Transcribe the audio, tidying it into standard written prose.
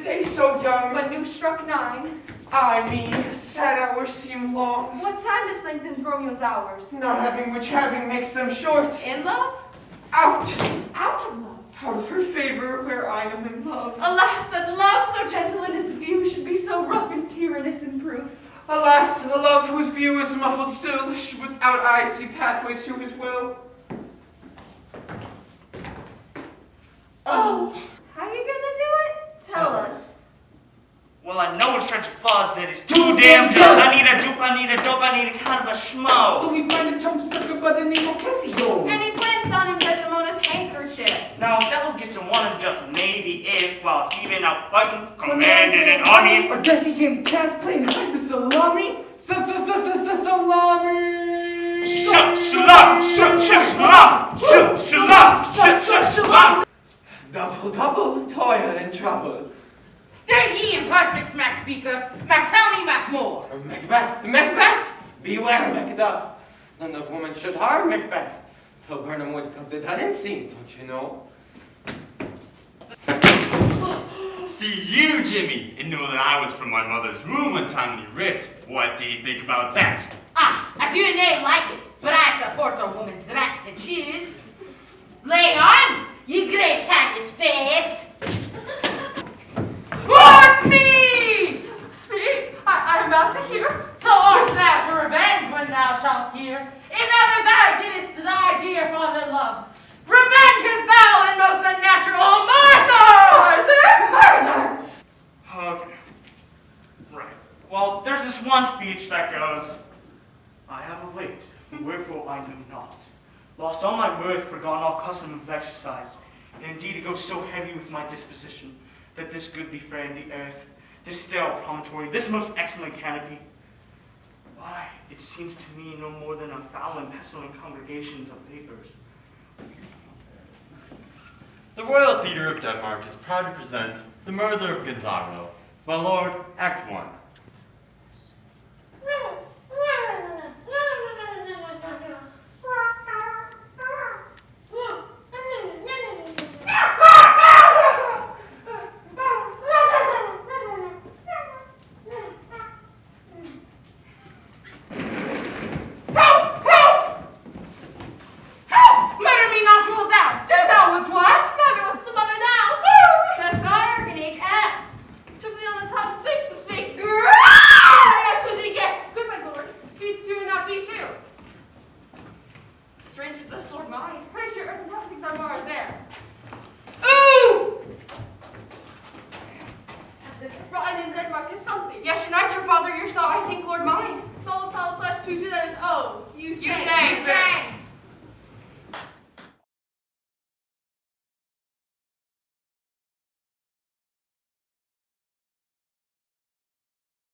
day so young. But new struck 9. Ay me, sad hours seem long. What sadness lengthens Romeo's hours? Not having which having makes them short. In love? Out! Out of love. Out of her favor where I am in love. Alas, that love so gentle in his view should be so rough and tyrannous in proof. Alas, a love whose view is muffled still, should without eyes see pathways to his will. Oh, how you gonna do it? Tell us. Well, I know a stretch of fuzz that is too damn jealous. I need a dupe, I need a dope, I need a kind of a schmo. So we find a chump sucker by the name of Cassio. And he plants on him Desdemona's handkerchief. Now, devil gets to one and just maybe if, while he been out fighting, commanding an army. Or does he him cast playing hide the salami? Salami. Double, toil and trouble. Stay ye in perfect, Mac Speaker. Mac, tell me, Mac more. Macbeth! Beware, Macduff. None of woman should harm Macbeth. Till Burnham would cut the done and seen, don't you know? See you, Jimmy, and know that I was from my mother's womb when timely ripped. What do you think about that? Ah, I do not like it, but I support a woman's right to choose. Lay on, ye great haggis face. Mark me! Speak, I am about to hear. So art thou to revenge when thou shalt hear. If ever thou didst thy dear father love, revenge his foul and most unnatural murder! Okay. Right. Well, there's this one speech that goes, I have of late, wherefore I know not, lost all my mirth, forgone all custom of exercise, and indeed it goes so heavy with my disposition, that this goodly friend, the earth, this sterile promontory, this most excellent canopy, why, it seems to me no more than a foul and pestilent congregations of vapors. The Royal Theatre of Denmark is proud to present The Murder of Gonzago. My Lord, Act 1. Yes, your knight, your father, your son, I think, Lord mine. Soul, flesh, true to that is, oh, you think.